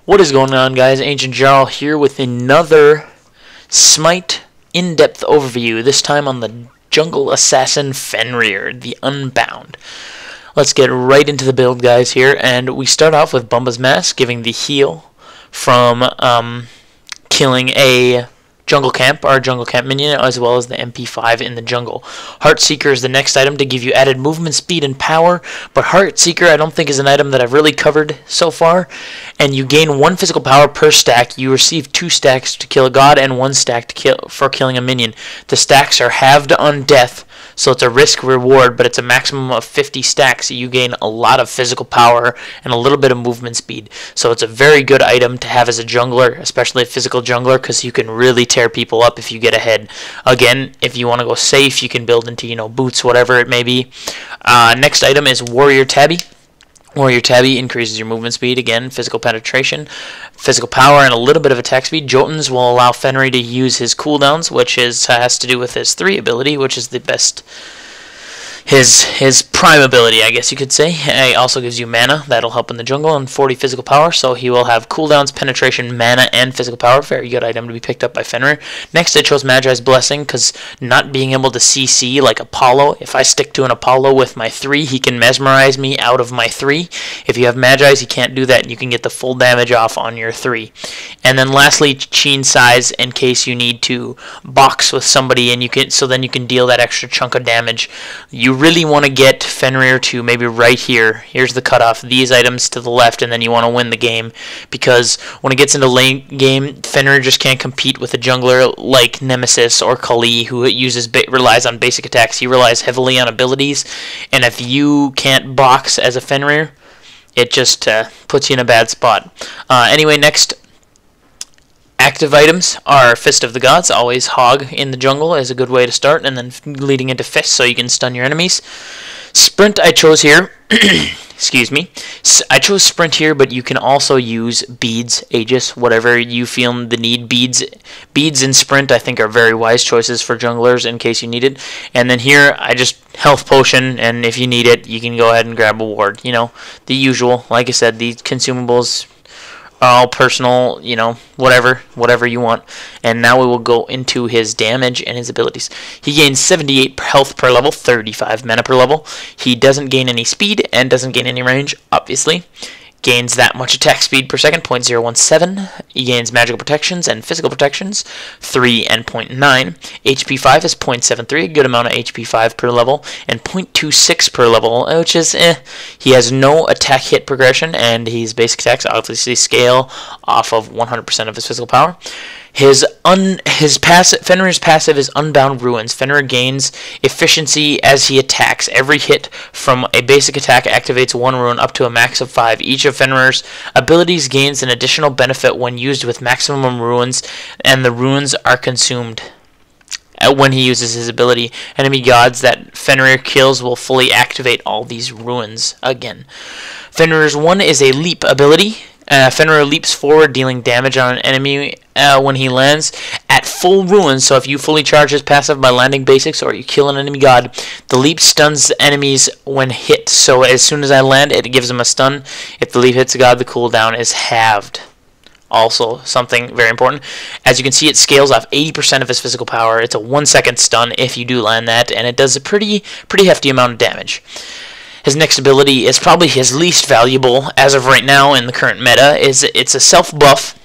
What is going on, guys? Ancient Jarl here with another Smite in-depth overview, this time on the jungle assassin Fenrir, the Unbound. Let's get right into the build, guys, here, and we start off with Bumba's Mask, giving the heal from killing a jungle camp, our jungle camp minion, as well as the MP5 in the jungle. Heartseeker is the next item to give you added movement speed and power, but Heartseeker I don't think is an item that I've really covered so far. And you gain 1 physical power per stack. You receive 2 stacks to kill a god and 1 stack for killing a minion. The stacks are halved on death, so it's a risk reward, but it's a maximum of 50 stacks. So you gain a lot of physical power and a little bit of movement speed. So it's a very good item to have as a jungler, especially a physical jungler, because you can really tear people up if you get ahead. Again, if you want to go safe, you can build into, boots, whatever it may be. Next item is Warrior Tabby. Warrior Tabby increases your movement speed, again, physical penetration, physical power, and a little bit of attack speed. Jotuns will allow Fenrir to use his cooldowns, which has to do with his 3 ability, which is the best, his prime ability, I guess you could say. It also gives you mana, that'll help in the jungle, and 40 physical power, so he will have cooldowns, penetration, mana, and physical power. Very good item to be picked up by Fenrir. Next, I chose Magi's Blessing, because not being able to CC like Apollo, if I stick to an Apollo with my 3, he can mesmerize me out of my 3. If you have Magi's, you can't do that, and you can get the full damage off on your 3. And then lastly, Sheen Size, in case you need to box with somebody, and then you can deal that extra chunk of damage. You really want to get Fenrir to maybe right here. Here's the cutoff. These items to the left, and then you want to win the game, because when it gets into late game, Fenrir just can't compete with a jungler like Nemesis or Kali, who relies on basic attacks. He relies heavily on abilities, and if you can't box as a Fenrir, it just puts you in a bad spot. Anyway, next active items are Fist of the Gods. Always Hog in the jungle is a good way to start, and then leading into Fist so you can stun your enemies. Sprint I chose here. Excuse me. I chose Sprint here, but you can also use Beads, Aegis, whatever you feel the need. Beads and Sprint I think are very wise choices for junglers in case you need it. And then here I just Health Potion, and if you need it, you can go ahead and grab a ward. The usual. Like I said, these consumables all personal, whatever you want. And now we will go into his damage and his abilities. He gains 78 health per level, 35 mana per level. He doesn't gain any speed and doesn't gain any range, obviously. Gains that much attack speed per second, 0.017. He gains magical protections and physical protections, 3 and 0.9. HP 5 is 0.73, a good amount of HP 5 per level, and 0.26 per level, which is He has no attack hit progression, and his basic attacks obviously scale off of 100% of his physical power. Fenrir's passive is Unbound Ruins. Fenrir gains efficiency as he attacks. Every hit from a basic attack activates 1 rune up to a max of 5. Each of Fenrir's abilities gains an additional benefit when used with maximum runes, and the runes are consumed when he uses his ability. Enemy gods that Fenrir kills will fully activate all these runes again. Fenrir's 1 is a Leap ability. Fenrir leaps forward, dealing damage on an enemy when he lands at full ruins. So if you fully charge his passive by landing basics, or you kill an enemy god, the leap stuns enemies when hit. So as soon as I land, it gives him a stun. If the leap hits a god, the cooldown is halved. Also, something very important. As you can see, it scales off 80% of his physical power. It's a 1-second stun if you do land that, and it does a pretty hefty amount of damage. His next ability is probably his least valuable as of right now in the current meta. It's a self-buff.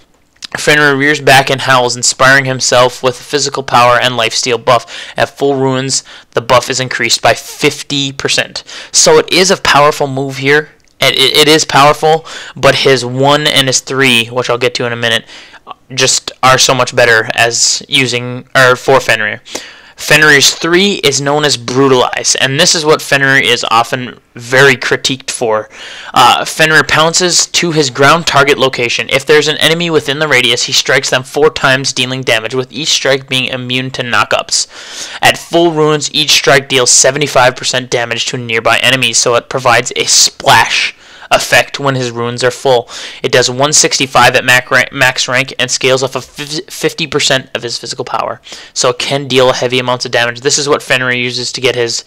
Fenrir rears back and howls, inspiring himself with physical power and lifesteal buff. At full runes, the buff is increased by 50%. So it is a powerful move here. It is powerful, but his 1 and his 3, which I'll get to in a minute, just are so much better for Fenrir. Fenrir's 3 is known as Brutalize, and this is what Fenrir is often very critiqued for. Fenrir pounces to his ground target location. If there's an enemy within the radius, he strikes them 4 times, dealing damage, with each strike being immune to knockups. At full runes, each strike deals 75% damage to nearby enemies, so it provides a splash effect when his runes are full. It does 165 at max rank and scales off of 50% of his physical power. So it can deal heavy amounts of damage. This is what Fenrir uses to get his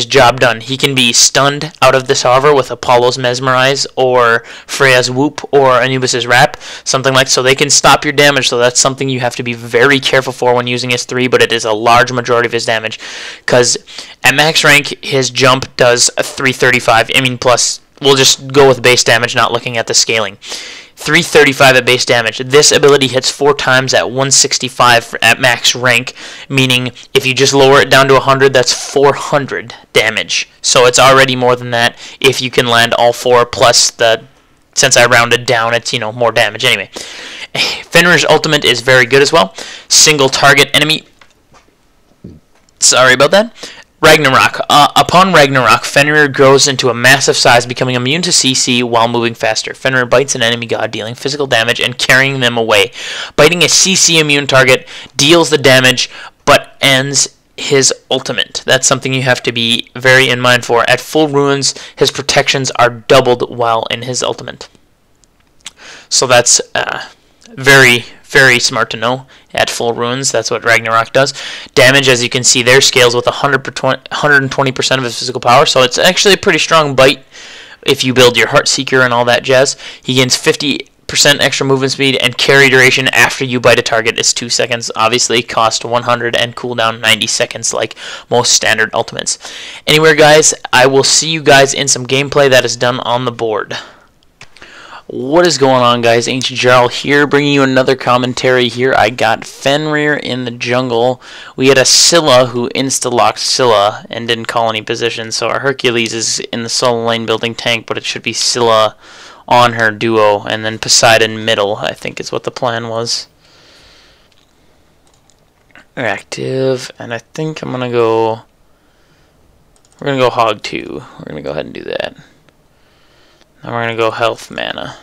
job done. He can be stunned out of this hover with Apollo's Mesmerize or Freya's Whoop or Anubis's Wrap, something like so they can stop your damage. So that's something you have to be very careful for when using his 3, but it is a large majority of his damage because at max rank his jump does 335. I mean, plus we'll just go with base damage, not looking at the scaling. 335 at base damage. This ability hits 4 times at 165 at max rank, meaning if you just lower it down to 100, that's 400 damage. So it's already more than that if you can land all 4 plus the, since I rounded down, it's, more damage anyway. Fenrir's ultimate is very good as well. Single target enemy. Sorry about that. Ragnarok. Upon Ragnarok, Fenrir grows into a massive size, becoming immune to CC while moving faster. Fenrir bites an enemy god, dealing physical damage and carrying them away. Biting a CC immune target deals the damage, but ends his ultimate. That's something you have to be very in mind for. At full runes, his protections are doubled while in his ultimate. So that's very, very smart to know. At full runes, that's what Ragnarok does. Damage, as you can see there, scales with 120% of his physical power, so it's actually a pretty strong bite if you build your Heartseeker and all that jazz. He gains 50% extra movement speed, and carry duration after you bite a target is 2 seconds. Obviously, cost 100 and cooldown 90 seconds like most standard ultimates. Anyway, guys, I will see you guys in some gameplay that is done on the board. What is going on, guys? Ancient Jarl here, bringing you another commentary here. I got Fenrir in the jungle. We had a Scylla who insta-locked Scylla and didn't call any position, so our Hercules is in the solo lane building tank, but it should be Scylla on her duo, and then Poseidon middle, I think is what the plan was. We're active, and I think I'm gonna go... We're gonna go Hog 2. We're gonna go ahead and do that. Now we're going to go health mana.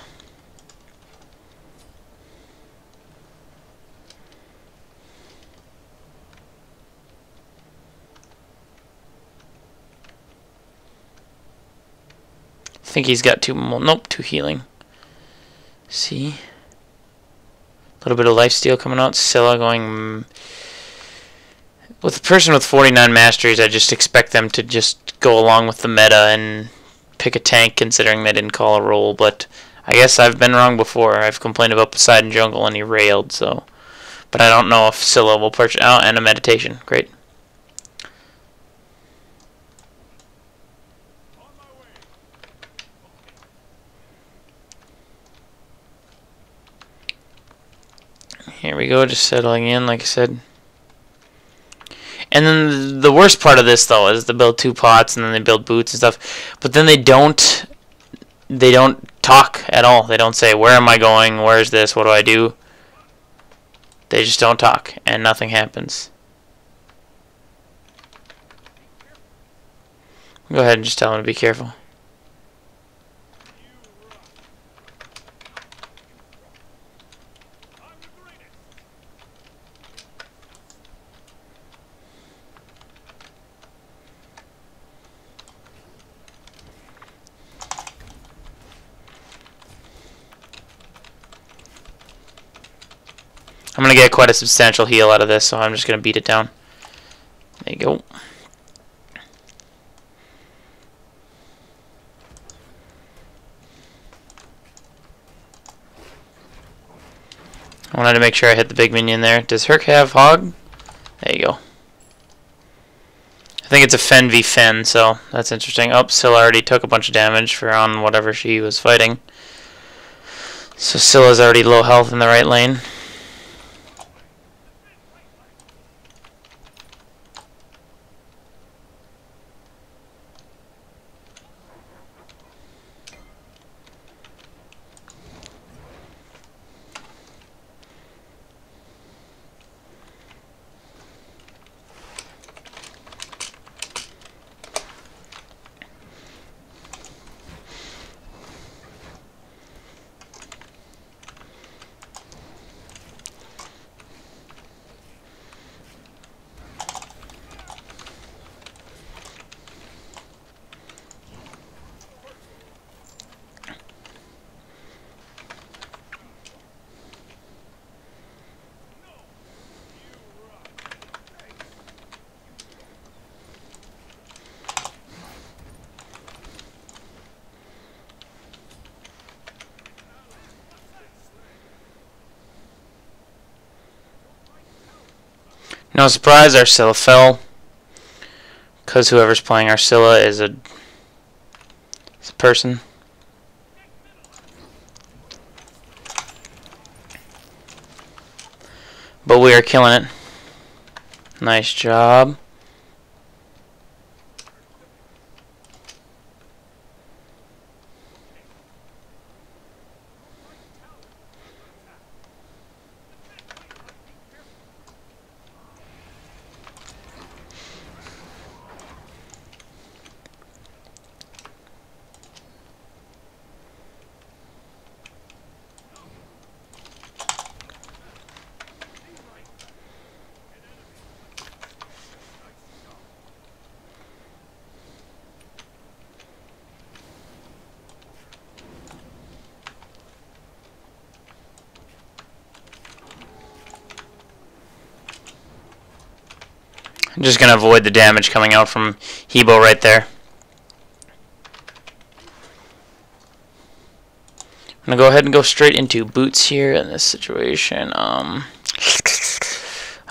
I think he's got 2 more. Nope, 2 healing. See? A little bit of lifesteal coming out. Scylla going... With a person with 49 masteries, I just expect them to just go along with the meta and pick a tank, considering they didn't call a roll, but I guess I've been wrong before. I've complained about Poseidon jungle and he railed, so... But I don't know if Scylla will purchase... Oh, and a meditation. Great. Here we go, just settling in, like I said. And then the worst part of this, though, is they build 2 pots and then they build boots and stuff. But then they don't talk at all. They don't say, where am I going? Where's this? What do I do? They just don't talk, and nothing happens. Go ahead and just tell them to be careful. I'm going to get quite a substantial heal out of this, so I'm just going to beat it down. There you go. I wanted to make sure I hit the big minion there. Does Herc have Hog? There you go. I think it's a Fen v Fen, so that's interesting. Oh, Scylla already took a bunch of damage for on whatever she was fighting. So Scylla's already low health in the right lane. No surprise, Arcilla fell. Because whoever's playing Arcilla is a person. But we are killing it. Nice job. I'm just going to avoid the damage coming out from Hebo right there. I'm going to go ahead and go straight into boots here in this situation. I'm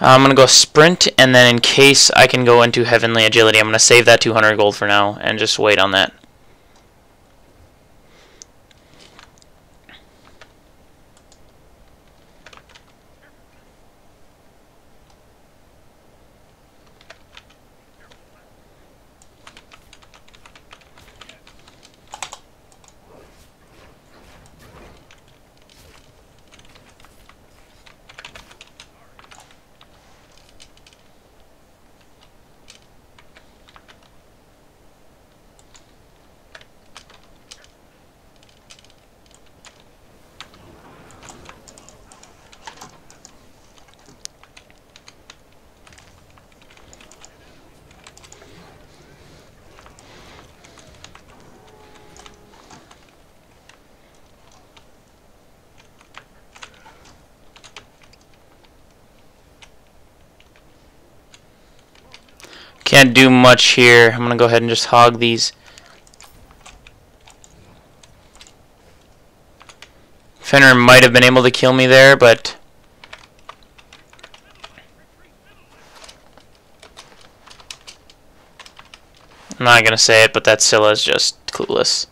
going to go sprint, and then in case I can go into heavenly agility, I'm going to save that 200 gold for now and just wait on that. Can't do much here. I'm going to go ahead and just hog these. Fenrir might have been able to kill me there, but I'm not going to say it, but that Scylla is just clueless.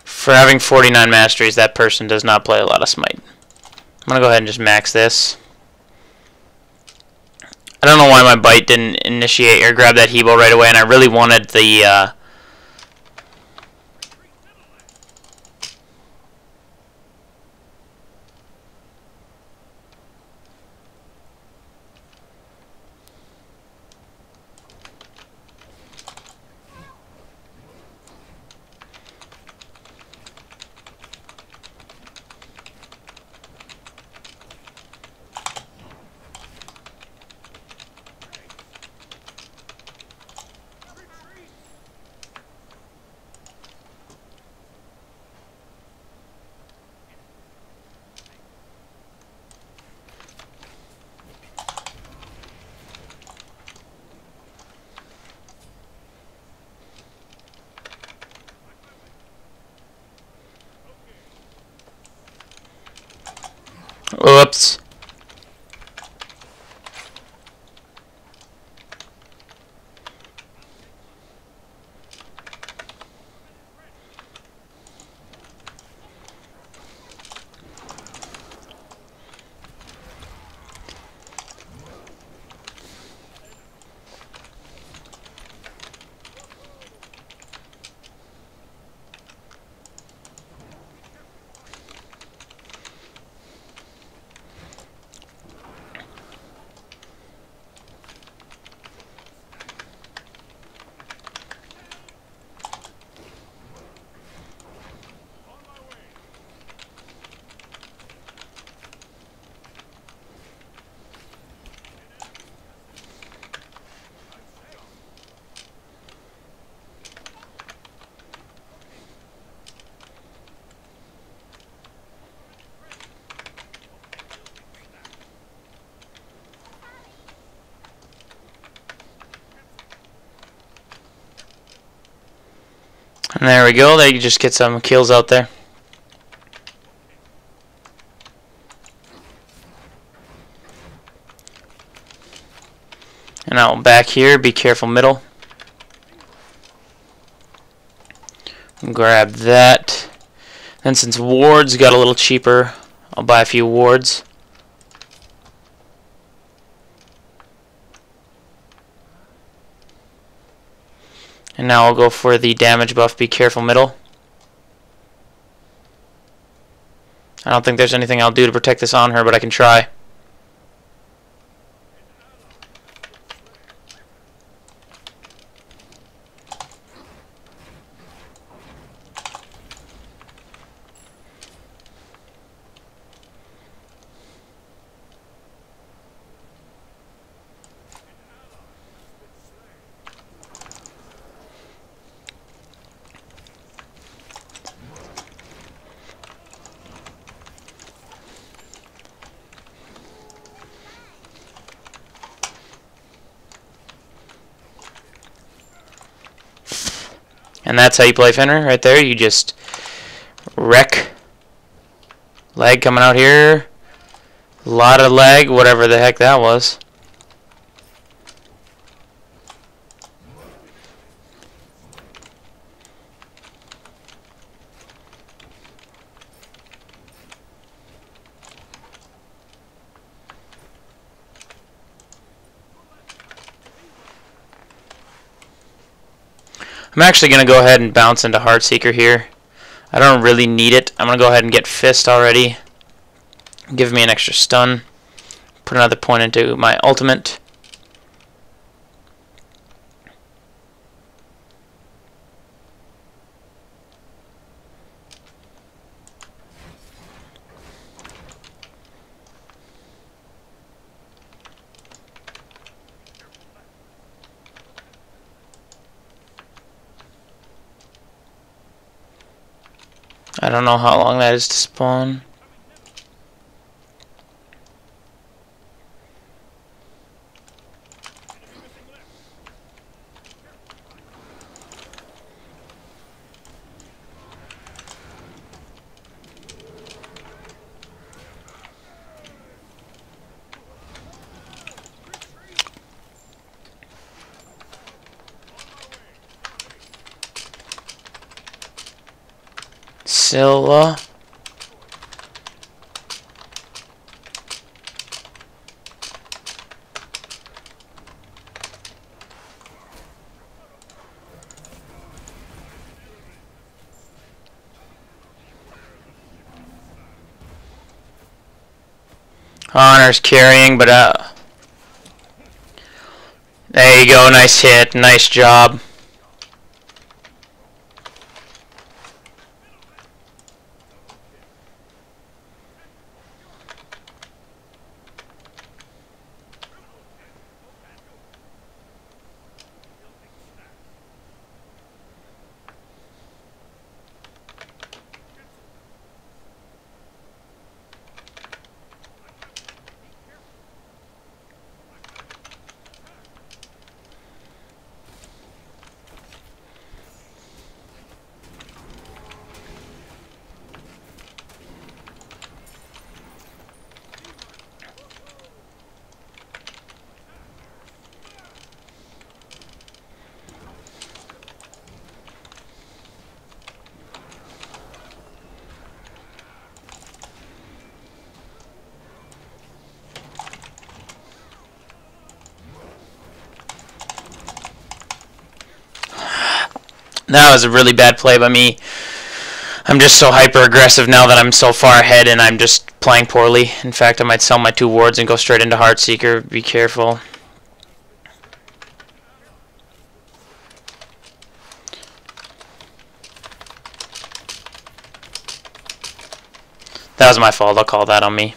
For having 49 masteries, that person does not play a lot of Smite. I'm going to go ahead and just max this. I don't know why my bite didn't initiate or grab that Hebo right away, and I really wanted the whoops. And there we go. They just get some kills out there. And I'll back here, be careful middle. Grab that. Then since wards got a little cheaper, I'll buy a few wards. And now I'll go for the damage buff, be careful middle. I don't think there's anything I'll do to protect this on her, but I can try. And that's how you play Fenrir right there. You just wreck. Lag coming out here. A lot of lag, whatever the heck that was. I'm actually going to go ahead and bounce into Heartseeker here. I don't really need it. I'm going to go ahead and get Fist already. Give me an extra stun. Put another point into my ultimate. I don't know how long that is to spawn. Scylla. Honor's carrying, but there you go, nice hit, nice job. That was a really bad play by me. I'm just so hyper aggressive now that I'm so far ahead and I'm just playing poorly. In fact, I might sell my 2 wards and go straight into Heartseeker. Be careful. That was my fault. I'll call that on me.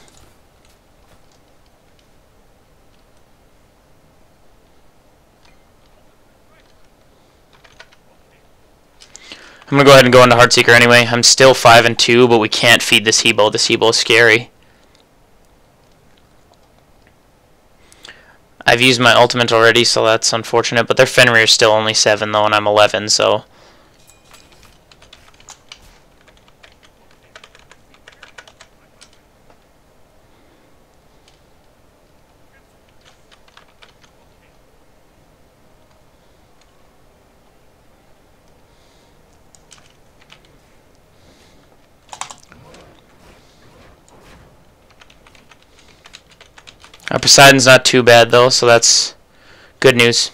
I'm going to go ahead and go into Heartseeker anyway. I'm still 5 and 2, but we can't feed this Hebo. This Hebo is scary. I've used my ultimate already, so that's unfortunate. But their Fenrir is still only 7, though, and I'm 11, so... Our Poseidon's not too bad though, so that's good news.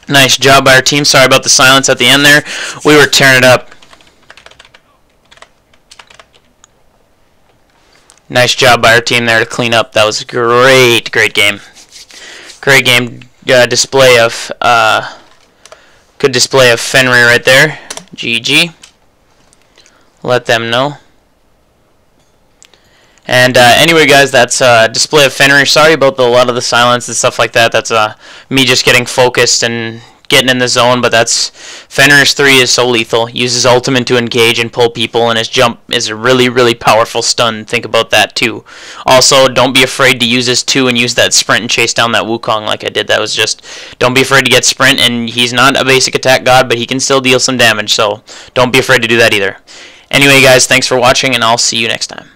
Nice job by our team. Sorry about the silence at the end there. We were tearing it up. Nice job by our team there to clean up. That was a great game. Great game. Display of good display of Fenrir right there. GG. Let them know. And anyway, guys, that's display of Fenrir. Sorry about a lot of the silence and stuff like that. That's me just getting focused and getting in the zone. But that's Fenrir's 3 is so lethal. Uses ultimate to engage and pull people, and his jump is a really powerful stun. Think about that too. Also, don't be afraid to use his 2 and use that sprint and chase down that Wukong like I did. That was just, don't be afraid to get sprint. And he's not a basic attack god, but he can still deal some damage. So don't be afraid to do that either. Anyway, guys, thanks for watching, and I'll see you next time.